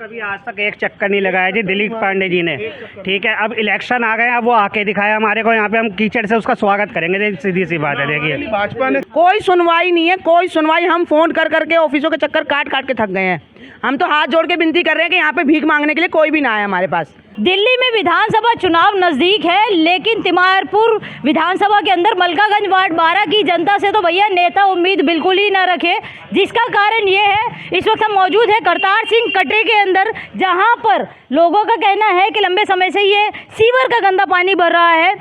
कभी आज तक एक चक्कर नहीं लगाया जी दिलीप पांडे जी ने। ठीक है, अब इलेक्शन आ गए, अब वो आके दिखाया हमारे को यहाँ पे, हम कीचड़ से उसका स्वागत करेंगे। सीधी सी बात है। देखिए भाजपा ने कोई सुनवाई नहीं है, कोई सुनवाई। हम फोन कर करके ऑफिसों के चक्कर काट काट के थक गए हैं। हम तो हाथ जोड़ के विनती कर रहे हैं कि यहाँ पे भीख मांगने के लिए कोई भी ना आए हमारे पास। दिल्ली में विधानसभा चुनाव नजदीक है, लेकिन तिमारपुर विधानसभा के अंदर मलकागंज वार्ड 12 की जनता से तो भैया नेता उम्मीद बिल्कुल ही ना रखे। जिसका कारण ये है, इस वक्त हम मौजूद है करतार सिंह कटरे के अंदर, जहां पर लोगों का कहना है कि लंबे समय से ये सीवर का गंदा पानी भर रहा है।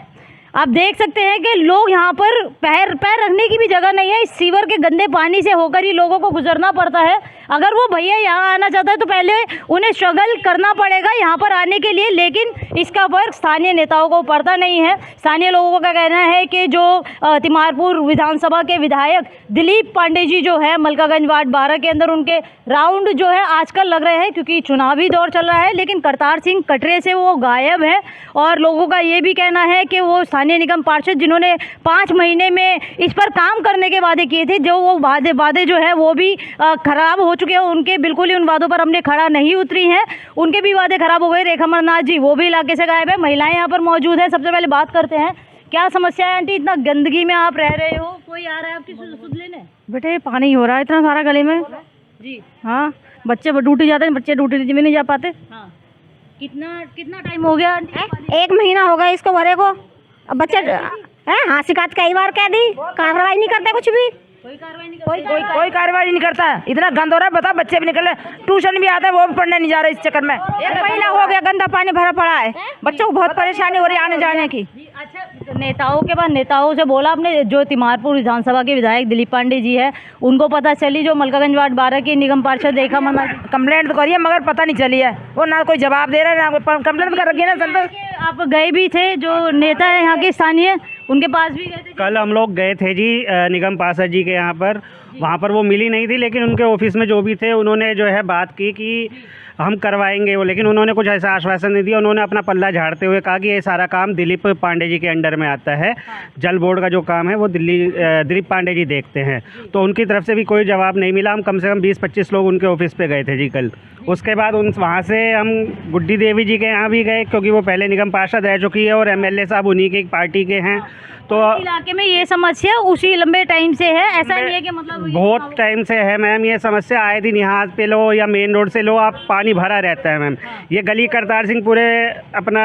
आप देख सकते हैं कि लोग यहाँ पर पैर रखने की भी जगह नहीं है। इस सीवर के गंदे पानी से होकर ही लोगों को गुजरना पड़ता है। अगर वो भैया यहाँ आना चाहता है तो पहले उन्हें स्ट्रगल करना पड़ेगा यहाँ पर आने के लिए, लेकिन इसका फर्क स्थानीय नेताओं को पड़ता नहीं है। स्थानीय लोगों का कहना है कि जो तिमारपुर विधानसभा के विधायक दिलीप पांडे जी जो है मलकागंज वार्ड 12 के अंदर, उनके राउंड जो है आजकल लग रहे हैं क्योंकि चुनावी दौर चल रहा है, लेकिन करतार सिंह कटरे से वो गायब है। और लोगों का ये भी कहना है कि वो स्थानीय निगम पार्षद जिन्होंने 5 महीने में इस पर काम करने के वादे किए थे, जो वो वादे जो है वो भी खराब हो चुके हैं। उनके बिल्कुल ही उन वादों पर हमने खड़ा नहीं उतरी हैं, उनके भी वादे खराब हो गए। रेखा अमरनाथ जी वो भी इलाके से गायब है। महिलाएं यहाँ पर मौजूद हैं। सबसे पहले बात करते हैं, क्या समस्या है आंटी? इतना गंदगी में आप रह रहे हो, कोई आ रहा है आपकी सुध लेने? बेटे पानी हो रहा है इतना सारा गले में जी। हाँ, बच्चे ड्यूटी जाते हैं, बच्चे ड्यूटी में नहीं जा पाते। हाँ, कितना टाइम हो गया आंटी? 1 महीना हो गया इसको भरे को। अब बच्चे हाँ, शिकायत कई बार कह दी, कार्रवाई नहीं करते कुछ भी। कोई कार्रवाई नहीं करता है। इतना गंद हो रहा है, बता बच्चे भी निकल, ट्यूशन भी आते हैं, वो भी पढ़ने नहीं जा रहे इस चक्कर में। 1 महीना हो गया गंदा पानी भरा पड़ा है, बच्चों को बहुत परेशानी हो रही है आने जाने की। अच्छा, नेताओं के बाद नेताओं से बोला आपने, जो तिमारपुर विधानसभा के विधायक दिलीप पांडे जी है, उनको पता चली जो मलकागंज वार्ड 12 की निगम पार्षद रेखा अमरनाथ? कंप्लेंट तो करी है मगर पता नहीं चली है, वो ना कोई जवाब दे रहा है ना कंप्लेंट कर रखी है ना। संतोष आप गए भी थे, जो नेता है यहाँ के स्थानीय, उनके पास भी गए थे? कल हम लोग गए थे जी निगम पार्षद जी के यहाँ पर, वहाँ पर वो मिली नहीं थी, लेकिन उनके ऑफिस में जो भी थे उन्होंने जो है बात की कि हम करवाएंगे वो, लेकिन उन्होंने कुछ ऐसा आश्वासन नहीं दिया। उन्होंने अपना पल्ला झाड़ते हुए कहा कि ये सारा काम दिलीप पांडे जी के अंडर में आता है। जल बोर्ड का जो काम है वो दिलीप पांडे जी देखते हैं। तो उनकी तरफ से भी कोई जवाब नहीं मिला। हम कम से कम 20-25 लोग उनके ऑफिस पे गए थे जी कल। उसके बाद वहाँ से हम गुड्डी देवी जी के यहाँ भी गए, क्योंकि वो पहले निगम पार्षद रह चुकी है और MLA साहब उन्हीं की पार्टी के हैं। तो इलाके में ये समस्या उसी लंबे टाइम से है, ऐसा नहीं है कि मतलब बहुत टाइम से है मैम ये समस्या। आए दिन यहाँ पे लो या मेन रोड से लो, आप पानी भरा रहता है मैम। ये गली करतार सिंह पूरे अपना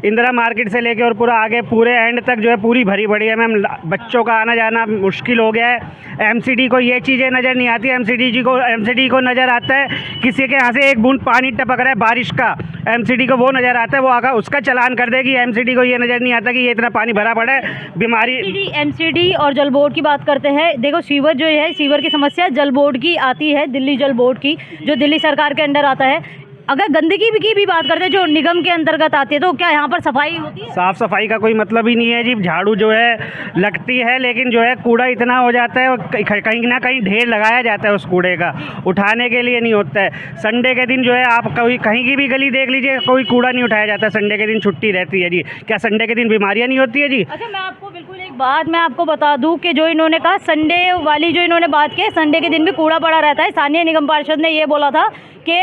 इंदिरा मार्केट से लेके और पूरा आगे पूरे एंड तक जो है पूरी भरी पड़ी है मैम। बच्चों का आना जाना मुश्किल हो गया है। MCD को ये चीज़ें नज़र नहीं आती। MCD को नज़र आता है किसी के यहाँ से एक बूंद पानी टपक रहा है बारिश का, MCD को वो नज़र आता है, वो आगा उसका चालान कर देगी। MCD को ये नज़र नहीं आता कि ये इतना पानी भरा पड़ा है। बीमारी MCD और जल बोर्ड की बात करते हैं। देखो सीवर जो है, सीवर की समस्या जल बोर्ड की आती है, दिल्ली जल बोर्ड की, जो दिल्ली सरकार के अंडर आता है। अगर गंदगी की भी बात करते हैं जो निगम के अंतर्गत आती है, तो क्या यहाँ पर सफाई होती है? साफ़ सफाई का कोई मतलब ही नहीं है जी। झाड़ू जो है लगती है, लेकिन जो है कूड़ा इतना हो जाता है, कहीं ना कहीं ढेर लगाया जाता है उस कूड़े का, उठाने के लिए नहीं होता है। संडे के दिन जो है आप कहीं की भी गली देख लीजिए, कोई कूड़ा नहीं उठाया जाता। संडे के दिन छुट्टी रहती है जी। क्या संडे के दिन बीमारियाँ नहीं होती है जी? अच्छा, मैं आपको बिल्कुल एक बात मैं आपको बता दूं कि जो इन्होंने कहा संडे वाली, जो इन्होंने बात की, संडे के दिन भी कूड़ा पड़ा रहता है। स्थानीय निगम पार्षद ने ये बोला था कि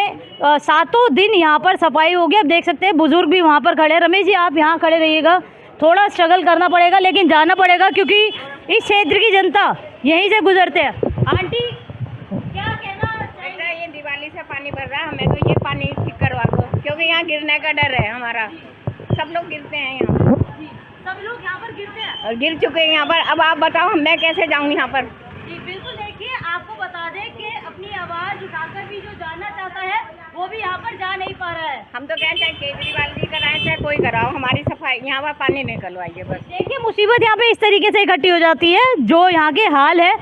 7 दिन यहाँ पर सफाई होगी। अब देख सकते हैं बुजुर्ग भी वहाँ पर खड़े हैं। रमेश जी आप यहाँ खड़े रहिएगा, थोड़ा स्ट्रगल करना पड़ेगा लेकिन जाना पड़ेगा, क्योंकि इस क्षेत्र की जनता यहीं से गुजरते हैं। आंटी क्या कहना चाहिए? ये दिवाली से पानी भर रहा है, हमें तो ये पानी ठीक करवा दो, क्योंकि यहाँ गिरने का डर है हमारा। सब लोग गिरते हैं यहाँ, सब लोग यहाँ पर गिरते हैं और गिर चुके हैं यहाँ पर। अब आप बताओ मैं कैसे जाऊँ यहाँ पर? जी बिल्कुल। देखिए आपको बता दें कि अपनी आवाज़ उठाकर भी जो जाना चाहता है वो भी यहाँ पर जा नहीं पा रहा है। हम तो कहते हैं केजरीवाल जी कराएं चाहे कोई कराओ, हमारी सफाई यहाँ पर पानी निकलवाइए बस। देखिए मुसीबत यहाँ पे इस तरीके से इकट्ठी हो जाती है, जो यहाँ के हाल है।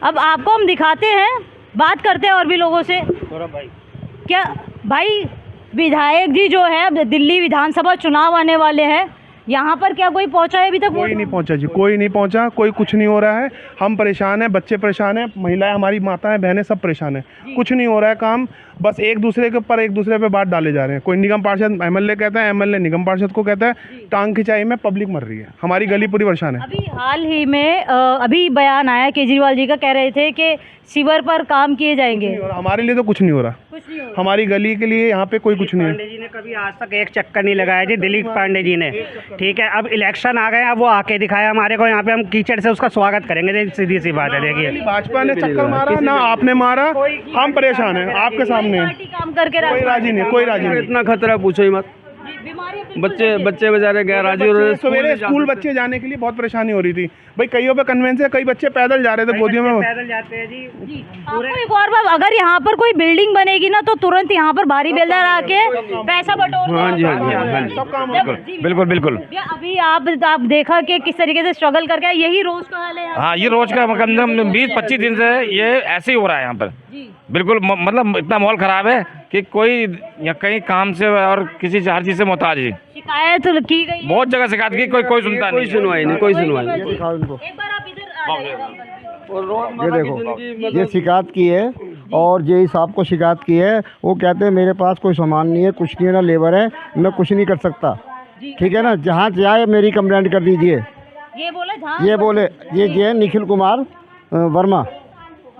अब आपको हम दिखाते हैं, बात करते हैं और भी लोगों से। क्या भाई, विधायक जी जो है, दिल्ली विधानसभा चुनाव आने वाले हैं, यहाँ पर क्या कोई पहुँचा है अभी तक? कोई नहीं पहुंचा जी, कोई नहीं पहुंचा, कोई कुछ नहीं हो रहा है। हम परेशान हैं, बच्चे परेशान हैं, महिलाएं, हमारी माताएं बहनें सब परेशान हैं। कुछ नहीं हो रहा है काम, बस एक दूसरे के ऊपर एक दूसरे पे बात डाले जा रहे हैं। कोई निगम पार्षद MLA कहता है, MLA निगम पार्षद को कहता है। टांग खिंचाई में पब्लिक मर रही है, हमारी गली पूरी परेशान है। अभी हाल ही में अभी बयान आया केजरीवाल जी का, कह रहे थे कि सीवर पर काम किए जाएंगे। और हमारे लिए तो कुछ नहीं हो रहा। कुछ नहीं हो हमारी गली के लिए यहाँ पे कोई कुछ नहीं है। पांडे जी ने कभी आज तक एक चक्कर नहीं लगाया जी, दिलीप पांडे जी ने, ठीक है। अब इलेक्शन आ गए, अब वो आके दिखाया हमारे को यहाँ पे, हम कीचड़ से उसका स्वागत करेंगे, सीधी सी बात है। देखिए भाजपा ने चक्कर मारा ना, आपने मारा, हम परेशान हैं, आपके सामने हैं। पार्टी काम करके कोई राजी नहीं, कोई राजी नहीं। इतना खतरा पूछो ही मत। बच्चे बेचारे गैर राजी हो रहे हैं। सवेरे स्कूल बच्चे जाने के लिए बहुत परेशानी हो रही थी भाई, कईयों पे कन्वेंस है, कई बच्चे पैदल जा रहे थे गोदियों में। पैदल जाते हैं जी। आपको एक और बात, अगर यहाँ पर कोई बिल्डिंग बनेगी ना तो तुरंत यहाँ पर भारी बेलदार आके पैसा बटोर। हाँ जी, हाँ जी, हाँ जी, सब काम बिल्कुल बिल्कुल। अभी आप देखा कि किस तरीके से स्ट्रगल करके आए, यही रोज का हाल है यहाँ? हाँ, ये रोज का कम से कम 20-25 दिन से ये ऐसे ही हो रहा है यहाँ पर। बिल्कुल मतलब इतना माहौल खराब है कि कोई या कहीं काम से और किसी हर चीज़ से मोहताज है। शिकायत की गई, बहुत जगह शिकायत की, कोई सुनता नहीं, कोई सुनवाई नहीं, कोई सुनवाई नहीं। एक बार आप इधर आ जाइएगा। ये देखो, ये शिकायत की है और जेई साहब को शिकायत की है। वो कहते हैं मेरे पास कोई सामान नहीं है, कुछ नहीं है, ना लेबर है, मैं कुछ नहीं कर सकता। ठीक है ना, जहाँ जाए मेरी कंप्लेंट कर दीजिए। ये बोले जहाँ ये बोले, ये जे निखिल कुमार वर्मा,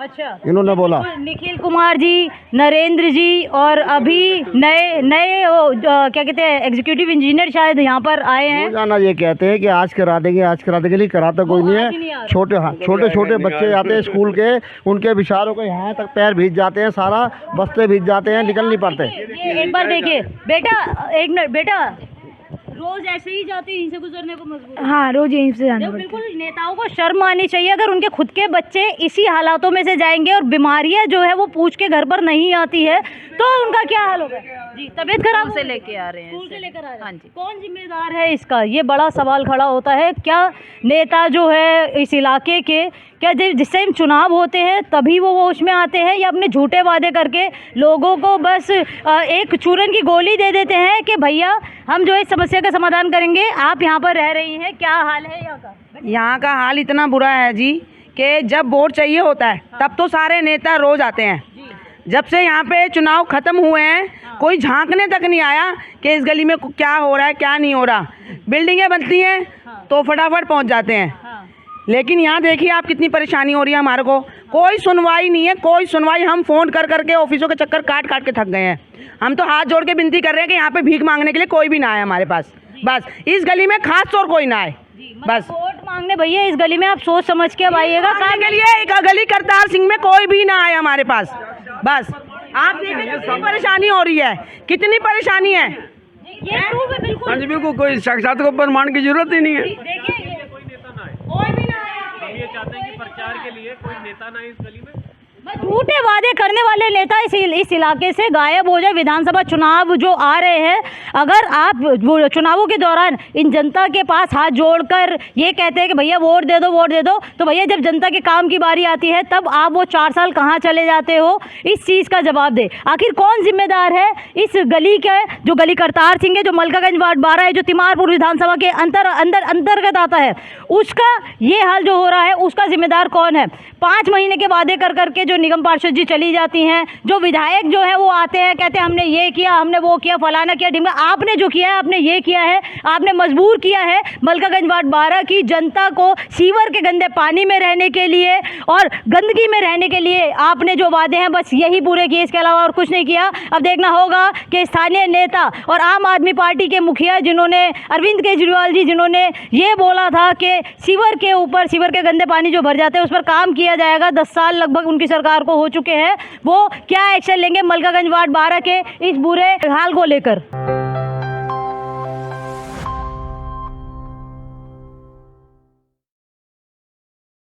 अच्छा, इन्होंने बोला। निखिल कुमार जी, नरेंद्र जी और अभी नए क्या कहते हैं एग्जीक्यूटिव इंजीनियर शायद यहाँ पर आए हैं। रोजाना ये कहते हैं कि आज करा देंगे, आज करा देंगे, लेकिन कराता कोई नहीं है। छोटे बच्चे आते हैं स्कूल के, उनके विचारों को यहाँ तक पैर भीग जाते हैं, सारा बस्ते भीग जाते हैं, निकल नहीं पाते। ये एक बार देखिए बेटा, एक मिनट बेटा, रोज ऐसे ही जाते हैं, इनसे गुजरने को मजबूर? हाँ, रोज यहीं से जाना। बिल्कुल, नेताओं को शर्म आनी चाहिए। अगर उनके खुद के बच्चे इसी हालातों में से जाएंगे और बीमारियां जो है वो पूछ के घर पर नहीं आती है तो उनका क्या हाल होगा जी? तबीयत खराब से लेके आ रहे हैं, स्कूल से लेकर आ रहे हैं। हाँ जी। कौन जिम्मेदार है इसका? ये बड़ा सवाल खड़ा होता है। क्या नेता जो है इस इलाके के, क्या जिस टाइम चुनाव होते हैं तभी वो होश में आते हैं, या अपने झूठे वादे करके लोगों को बस एक चूरन की गोली दे देते हैं कि भैया हम जो इस समस्या का समाधान करेंगे, आप यहाँ पर रह रही हैं, क्या हाल है यहाँ का? यहाँ का हाल इतना बुरा है जी कि जब वोट चाहिए होता है तब तो सारे नेता रोज आते हैं। जब से यहाँ पे चुनाव ख़त्म हुए हैं कोई झांकने तक नहीं आया कि इस गली में क्या हो रहा है, क्या नहीं हो रहा। बिल्डिंगें बनती हैं तो फटाफट पहुँच जाते हैं, लेकिन यहाँ देखिए आप कितनी परेशानी हो रही है हमारे को। कोई सुनवाई नहीं है, कोई सुनवाई। हम फ़ोन कर करके ऑफिसों के चक्कर काट काट के थक गए हैं। हम तो हाथ जोड़ के विनती कर रहे हैं कि यहाँ पे भीख मांगने के लिए कोई भी ना आए हमारे पास, बस इस गली में खास तौर कोई ना आए। बस वोट मांगने भैया इस गली में आप सोच समझ के अब आइएगा। काम के लिए एक गली करतार सिंह में कोई भी ना आए हमारे पास। बस आप देखिए कितनी परेशानी हो रही है, कितनी परेशानी है। ये प्रूफ है बिल्कुल। हाँ जी, बिल्कुल, कोई साक्षात को प्रमाण की जरूरत ही नहीं है। देखिए कोई भी ना आए। हम ये चाहते हैं कि प्रचार के लिए कोई नेता ना इस गली में। झूठे वादे करने वाले नेता इस इलाके से गायब हो जाए। विधानसभा चुनाव जो आ रहे हैं, अगर आप चुनावों के दौरान इन जनता के पास हाथ जोड़कर ये कहते हैं कि भैया वोट दे दो, वोट दे दो, तो भैया जब जनता के काम की बारी आती है तब आप वो 4 साल कहाँ चले जाते हो? इस चीज़ का जवाब दे। आखिर कौन जिम्मेदार है इस गली के, जो गली करतार सिंह है, जो मलकागंज वार्ड 12 है, जो तिमारपुर विधानसभा के अंतर्गत आता है, उसका ये हाल जो हो रहा है उसका जिम्मेदार कौन है? 5 महीने के वादे कर करके जो निगम पार्षद जी चली जाती हैं, जो विधायक जो है वो आते हैं, कहते हैं हमने ये किया, हमने वो किया, फलाना किया, ढिमका। आपने जो किया है, आपने ये किया है, आपने मजबूर किया है मलकागंज वार्ड 12 की जनता को सीवर के गंदे पानी में रहने के लिए और गंदगी में रहने के लिए। आपने जो वादे हैं बस यही पूरे किए, इसके अलावा और कुछ नहीं किया। अब देखना होगा कि स्थानीय नेता और आम आदमी पार्टी के मुखिया जिन्होंने, अरविंद केजरीवाल जी, जिन्होंने ये बोला था कि सीवर के ऊपर, सीवर के गंदे पानी जो भर जाते हैं उस पर काम किया जाएगा, 10 साल लगभग उनकी सरकार को हो चुके हैं, वो क्या एक्शन लेंगे मलकागंज वार्ड 12 के इस बुरे हाल को लेकर?